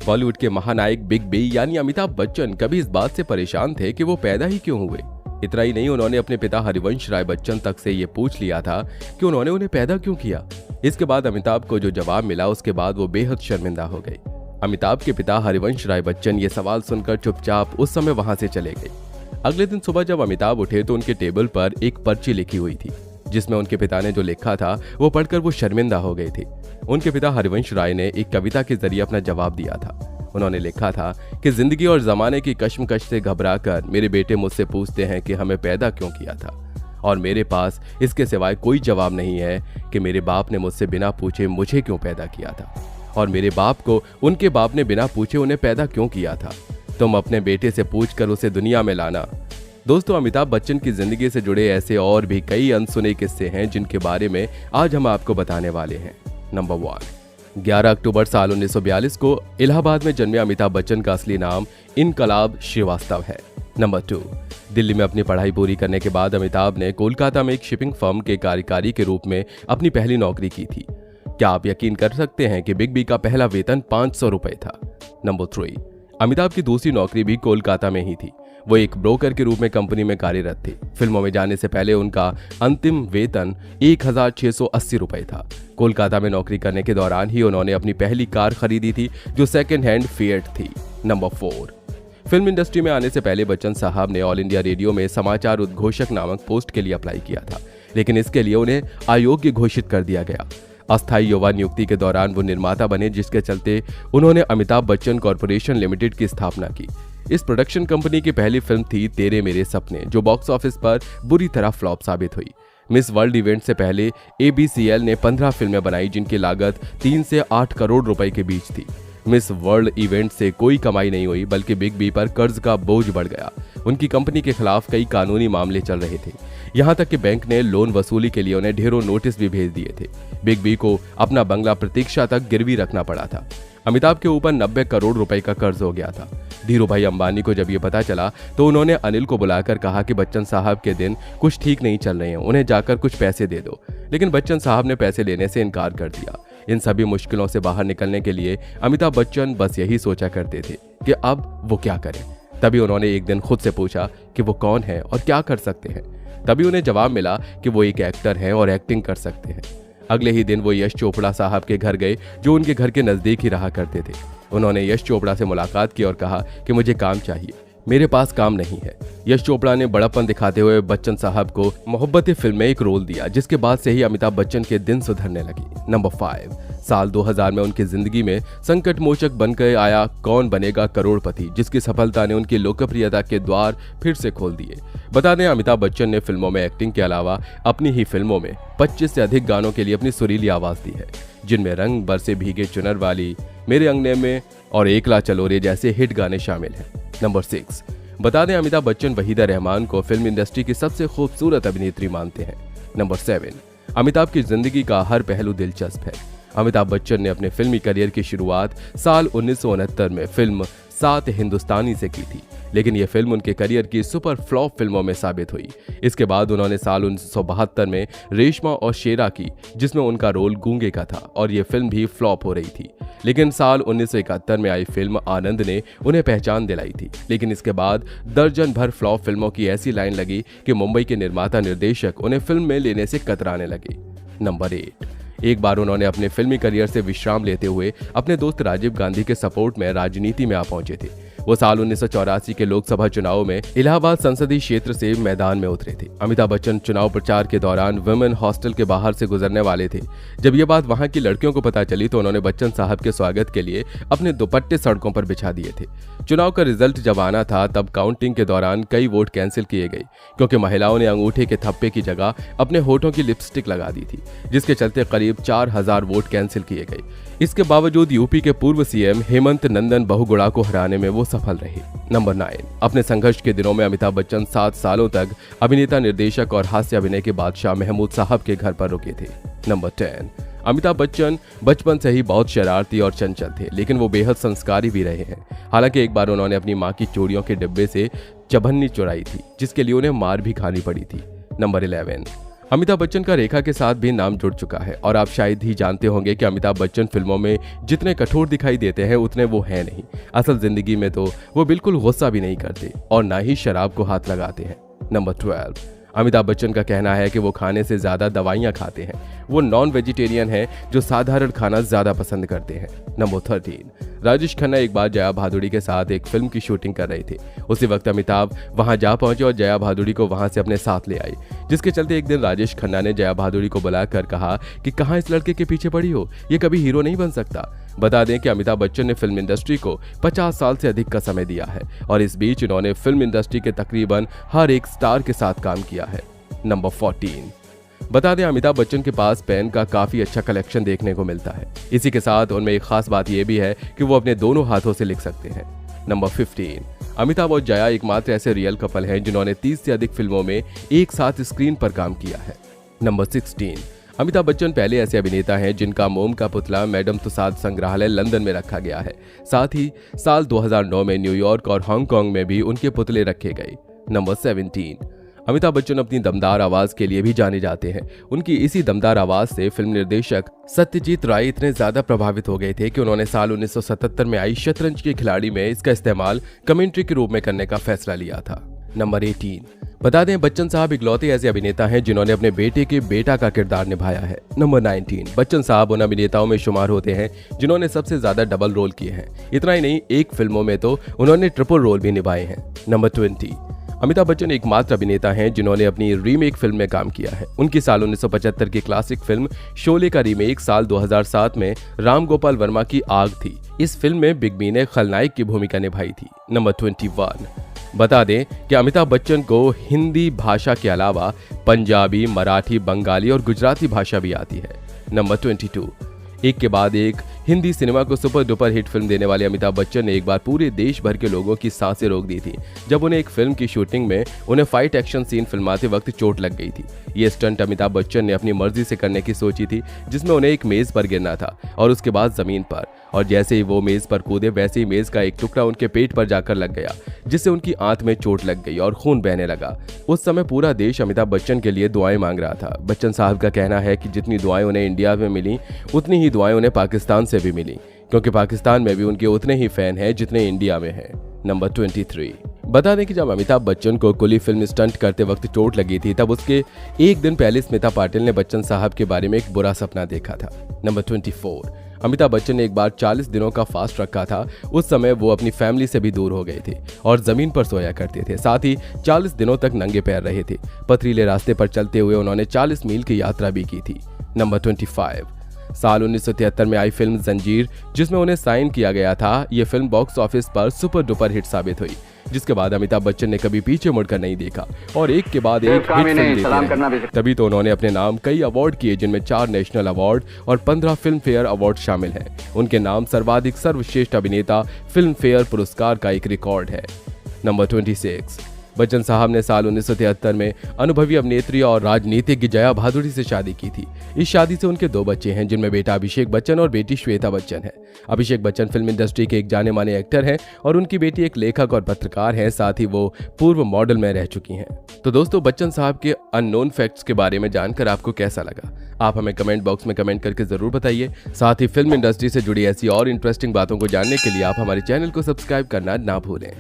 बॉलीवुड के महानायक big B यानी अमिताभ बच्चन कभी इस बात से परेशान थे कि वो पैदा ही क्यों हुए। इतना ही नहीं, उन्होंने अपने पिता हरिवंश राय बच्चन तक से ये पूछ लिया था कि उन्होंने उन्हें पैदा क्यों किया। इसके बाद अमिताभ को जो जवाब मिला उसके बाद वो बेहद शर्मिंदा हो गए। अमिताभ के पिता हरिवंश राय बच्चन ये सवाल सुनकर चुपचाप उस समय वहां से चले गए। अगले दिन सुबह जब अमिताभ उठे तो उनके टेबल पर एक पर्ची लिखी हुई थी जिसमें उनके पिता ने जो लिखा था वो पढ़कर वो शर्मिंदा हो गए थे। उनके पिता हरिवंश राय ने एक कविता के जरिए अपना जवाब दिया था। उन्होंने लिखा था कि जिंदगी और जमाने की कश्मकश से घबराकर मेरे बेटे मुझसे पूछते हैं कि हमें पैदा क्यों किया था, और मेरे पास इसके सिवाय कोई जवाब नहीं है कि मेरे बाप ने मुझसे बिना पूछे मुझे क्यों पैदा किया था, और मेरे बाप को उनके बाप ने बिना पूछे उन्हें पैदा क्यों किया था। तुम अपने बेटे से पूछकर उसे दुनिया में लाना। दोस्तों, अमिताभ बच्चन की जिंदगी से जुड़े ऐसे और भी कई अनसुने किस्से हैं जिनके बारे में आज हम आपको बताने वाले हैं। नंबर 1, 11 अक्टूबर साल 1942 को इलाहाबाद में जन्मे अमिताभ बच्चन का असली नाम इनकलाब श्रीवास्तव है। नंबर 2, दिल्ली में अपनी पढ़ाई पूरी करने के बाद अमिताभ ने कोलकाता में एक शिपिंग फर्म के कार्यकारी के रूप में अपनी पहली नौकरी की थी। क्या आप यकीन कर सकते हैं कि बिग बी का पहला वेतन 500 रुपए था। नंबर 3, अमिताभ की दूसरी नौकरी भी कोलकाता में ही थी। वो एक ब्रोकर के रूप में कंपनी में कार्यरत थे। फिल्मों में जाने से पहले उनका अंतिम वेतन 1680 रुपए था। कोलकाता में नौकरी करने के दौरान ही उन्होंने अपनी पहली कार खरीदी थी जो सेकेंड हैंड फिएट थी। नंबर 4, फिल्म इंडस्ट्री में आने से पहले बच्चन साहब ने ऑल इंडिया रेडियो में समाचार उद्घोषक नामक पोस्ट के लिए अप्लाई किया था, लेकिन इसके लिए उन्हें अयोग्य घोषित कर दिया गया। अस्थायी युवा नियुक्ति के दौरान वो निर्माता बने, जिसके चलते उन्होंने अमिताभ बच्चन कॉर्पोरेशन लिमिटेड की स्थापना की। इस प्रोडक्शन कंपनी की पहली फिल्म थी तेरे मेरे सपने, जो बॉक्स ऑफिस पर बुरी तरह फ्लॉप साबित हुई। मिस वर्ल्ड इवेंट से पहले ABCL ने 15 फिल्में बनाई जिनकी लागत 3 से 8 करोड़ रुपए के बीच थी। मिस वर्ल्ड इवेंट से कोई कमाई नहीं हुई, बल्कि बिग बी पर कर्ज का बोझ बढ़ गया। उनकी कंपनी के खिलाफ कई कानूनी मामले चल रहे थे, यहाँ तक कि बैंक ने लोन वसूली के लिए उन्हें ढेरों नोटिस भी भेज दिए थे। बिग बी को अपना बंगला प्रतीक्षा तक गिरवी रखना पड़ा था। अमिताभ के ऊपर 90 करोड़ रुपए का कर्ज हो गया था। धीरूभाई अंबानी को जब ये पता चला तो उन्होंने अनिल को बुलाकर कहा कि बच्चन साहब के दिन कुछ ठीक नहीं चल रहे हैं, उन्हें जाकर कुछ पैसे दे दो। लेकिन बच्चन साहब ने पैसे लेने से इनकार कर दिया। इन सभी मुश्किलों से बाहर निकलने के लिए अमिताभ बच्चन बस यही सोचा करते थे कि अब वो क्या करें। तभी उन्होंने एक दिन खुद से पूछा कि वो कौन है और क्या कर सकते हैं। तभी उन्हें जवाब मिला कि वो एक एक्टर हैं और एक्टिंग कर सकते हैं। अगले ही दिन वो यश चोपड़ा साहब के घर गए, जो उनके घर के नजदीक ही रहा करते थे। उन्होंने यश चोपड़ा से मुलाकात की और कहा कि मुझे काम चाहिए, मेरे पास काम नहीं है। यश चोपड़ा ने बड़प्पन दिखाते हुए बच्चन साहब को मोहब्बतें फिल्म में एक रोल दिया, जिसके बाद से ही अमिताभ बच्चन के दिन सुधरने लगी। नंबर 5, साल 2000 में उनकी जिंदगी में संकट मोचक बनकर आया कौन बनेगा करोड़पति, जिसकी सफलता ने उनकी लोकप्रियता के द्वार फिर से खोल दिए। बता दें, अमिताभ बच्चन ने फिल्मों में एक्टिंग के अलावा अपनी ही फिल्मों में 25 से अधिक गानों के लिए अपनी सुरीली आवाज दी है, जिनमें रंग बरसे भीगे चुनर वाली, मेरे अंगने में और एकला चलो रे जैसे हिट गाने शामिल हैं। नंबर 6, बता दें, अमिताभ बच्चन वहीदा रहमान को फिल्म इंडस्ट्री की सबसे खूबसूरत अभिनेत्री मानते हैं। नंबर 7, अमिताभ की जिंदगी का हर पहलू दिलचस्प है। अमिताभ बच्चन ने अपने फिल्मी करियर की शुरुआत साल 1969 में फिल्म 7 हिंदुस्तानी से की थी, लेकिन यह फिल्म उनके करियर की सुपर फ्लॉप फिल्मों में साबित हुई। इसके बाद उन्होंने साल 1972 में रेशमा और शेरा की, जिसमें उनका रोल गूंगे का था, और यह फिल्म भी फ्लॉप हो रही थी। लेकिन साल 1971 में आई फिल्म आनंद ने उन्हें पहचान दिलाई थी। लेकिन इसके बाद दर्जन भर फ्लॉप फिल्मों की ऐसी लाइन लगी कि मुंबई के निर्माता निर्देशक उन्हें फिल्म में लेने से कतराने लगे। नंबर 8, एक बार उन्होंने अपने फिल्मी करियर से विश्राम लेते हुए अपने दोस्त राजीव गांधी के सपोर्ट में राजनीति में आ पहुंचे थे। वो साल 1984 के लोकसभा चुनाव में इलाहाबाद संसदीय क्षेत्र से मैदान में उतरे थे। अमिताभ बच्चन चुनाव प्रचार के दौरान वुमेन हॉस्टल के बाहर से गुजरने वाले थे। जब ये बात वहां की लड़कियों को पता चली तो उन्होंने बच्चन साहब के स्वागत के लिए अपने दुपट्टे सड़कों पर बिछा दिए थे। चुनाव का रिजल्ट जब आना था तब काउंटिंग के दौरान कई वोट कैंसिल किए गए, क्योंकि महिलाओं ने अंगूठे के थप्पे की जगह अपने होठों की लिपस्टिक लगा दी थी, जिसके चलते करीब 4000 वोट कैंसिल किए गए। इसके बावजूद यूपी के पूर्व सीएम हेमंत नंदन बहुगुणा को हराने में वो सफल रहे। नंबर 9, अपने संघर्ष के दिनों में अमिताभ बच्चन 7 सालों तक अभिनेता, निर्देशक और हास्य अभिनय के बादशाह महमूद साहब के घर पर रुके थे। नंबर 10, अमिताभ बच्चन बचपन से ही बहुत शरारती और चंचल थे, लेकिन वो बेहद संस्कारी भी रहे हैं। हालांकि एक बार उन्होंने अपनी मां की चूड़ियों के डिब्बे से चबन्नी चुराई थी, जिसके लिए उन्हें मार भी खानी पड़ी थी। नंबर 11, अमिताभ बच्चन का रेखा के साथ भी नाम जुड़ चुका है और आप शायद ही जानते होंगे कि अमिताभ बच्चन फिल्मों में जितने कठोर दिखाई देते हैं उतने वो हैं नहीं। असल जिंदगी में तो वो बिल्कुल गुस्सा भी नहीं करते और ना ही शराब को हाथ लगाते हैं। नंबर 12, अमिताभ बच्चन का कहना है कि वो खाने से ज्यादा दवाइयां खाते हैं। वो नॉन वेजिटेरियन है जो साधारण खाना ज्यादा पसंद करते हैं। नंबर 13, राजेश खन्ना एक बार जया भादुड़ी के साथ एक फिल्म की शूटिंग कर रहे थे। उसी वक्त अमिताभ वहां जा पहुंचे और जया भादुड़ी को वहां से अपने साथ ले आए, जिसके चलते एक दिन राजेश खन्ना ने जया भादुड़ी को बुलाकर कहा कि कहां इस लड़के के पीछे पड़ी हो, ये कभी हीरो नहीं बन सकता। बता दें कि अमिताभ बच्चन ने फिल्म इंडस्ट्री को 50 साल से अधिक का समय दिया है और इस बीच इन्होंने फिल्म इंडस्ट्री के तकरीबन हर एक स्टार के साथ काम किया है। नंबर 14, बता दें अमिताभ बच्चन के पास पेन का काफी अच्छा कलेक्शन देखने को मिलता है। इसी के साथ उनमें एक खास बात यह भी है कि वो अपने दोनों हाथों से लिख सकते हैं। नंबर 15, अमिताभ और जया एकमात्र ऐसे रियल कपल हैं जिन्होंने 30 से अधिक फिल्मों में एक साथ स्क्रीन पर काम किया है। नंबर 16, अमिताभ बच्चन पहले ऐसे अभिनेता हैं जिनका मोम का पुतला मैडम तुसाद संग्रहालय लंदन में रखा गया है। साथ ही साल 2009 में न्यूयॉर्क और हांगकांग में भी उनके पुतले रखे गए। नंबर 17, अमिताभ बच्चन अपनी दमदार आवाज के लिए भी जाने जाते हैं। उनकी इसी दमदार आवाज से फिल्म निर्देशक सत्यजीत राय इतने ज्यादा प्रभावित हो गए थे कि उन्होंने साल 1977 में आई शतरंज के खिलाड़ी में इसका इस्तेमाल कमेंट्री के रूप में करने का फैसला लिया था। नंबर 18, बता दें बच्चन साहब इकलौते ऐसे अभिनेता हैं जिन्होंने अपने बेटे के बेटा का किरदार निभाया है। नंबर 19, बच्चन साहब उन अभिनेताओं में शुमार होते हैं जिन्होंने सबसे ज्यादा डबल रोल किए हैं। इतना ही नहीं, एक फिल्मों में तो उन्होंने ट्रिपल रोल भी निभाए हैं। नंबर 20, अमिताभ बच्चन एकमात्र अभिनेता हैं जिन्होंने अपनी रीमेक फिल्म में काम किया है। उनकी साल 1975 की क्लासिक फिल्म शोले का रीमेक साल 2007 में राम गोपाल वर्मा की आग थी। इस फिल्म में बिग बी ने खलनायक की भूमिका निभाई थी। नंबर 21, बता दें कि अमिताभ बच्चन को हिंदी भाषा के अलावा पंजाबी, मराठी, बंगाली और गुजराती भाषा भी आती है। नंबर 22, एक के बाद एक हिंदी सिनेमा को सुपर डुपर हिट फिल्म देने वाले अमिताभ बच्चन ने एक बार पूरे देश भर के लोगों की सांसें रोक दी थी जब उन्हें एक फिल्म की शूटिंग में उन्हें फाइट एक्शन सीन फिल्माते वक्त चोट लग गई थी। ये स्टंट अमिताभ बच्चन ने अपनी मर्जी से करने की सोची थी, जिसमें उन्हें एक मेज पर गिरना था और उसके बाद जमीन पर, और जैसे ही वो मेज पर कूदे वैसे ही मेज का एक टुकड़ा उनके पेट पर जाकर लग गया, जिससे उनकी आंत में चोट लग गई और खून बहने लगा। उस समय पूरा देश अमिताभ बच्चन के लिए दुआएं मांग रहा था। बच्चन साहब का कहना है कि जितनी दुआएं उन्हें इंडिया में मिली उतनी ही दुआएं उन्हें पाकिस्तान से भी मिली, क्योंकि पाकिस्तान में भी उनके उतने ही फैन हैं जितने इंडिया में हैं। नंबर 23, बता दें कि जब अमिताभ बच्चन को कुली फिल्म स्टंट करते वक्त चोट लगी थी तब उसके एक दिन पहले स्मिता पाटिल ने बच्चन साहब के बारे में एक बुरा सपना देखा था। नंबर 24, अमिताभ बच्चन ने एक बार 40 दिनों का फास्ट रखा था। उस समय वो अपनी फैमिली से भी दूर हो गए थे और जमीन पर सोया करते थे। साथ ही 40 दिनों तक नंगे पैर रहे थे। पथरीले रास्ते पर चलते हुए उन्होंने 40 मील की यात्रा भी की थी। नंबर 25, साल 1973 में आई फिल्म जंजीर, जिसमें उन्हें साइन किया गया था, ये फिल्म बॉक्स ऑफिस पर सुपर डुपर हिट साबित हुई, जिसके बाद अमिताभ बच्चन ने कभी पीछे मुड़कर नहीं देखा और एक के बाद एक हिट फिल्म देते रहे। तभी तो उन्होंने अपने नाम कई अवार्ड किए, जिनमें 4 नेशनल अवार्ड और 15 फिल्म फेयर अवार्ड शामिल हैं। उनके नाम सर्वाधिक सर्वश्रेष्ठ अभिनेता फिल्म फेयर पुरस्कार का एक रिकॉर्ड है। नंबर 26, बच्चन साहब ने साल 1973 में अनुभवी अभिनेत्री और राजनीतिज्ञ जया भादुड़ी से शादी की थी। इस शादी से उनके 2 बच्चे हैं, जिनमें बेटा अभिषेक बच्चन और बेटी श्वेता बच्चन है। अभिषेक बच्चन फिल्म इंडस्ट्री के एक जाने माने एक्टर हैं और उनकी बेटी एक लेखक और पत्रकार हैं। साथ ही वो पूर्व मॉडल में रह चुकी हैं। तो दोस्तों, बच्चन साहब के अननोन फैक्ट्स के बारे में जानकर आपको कैसा लगा, आप हमें कमेंट बॉक्स में कमेंट करके जरूर बताइए। साथ ही फिल्म इंडस्ट्री से जुड़ी ऐसी और इंटरेस्टिंग बातों को जानने के लिए आप हमारे चैनल को सब्सक्राइब करना ना भूलें।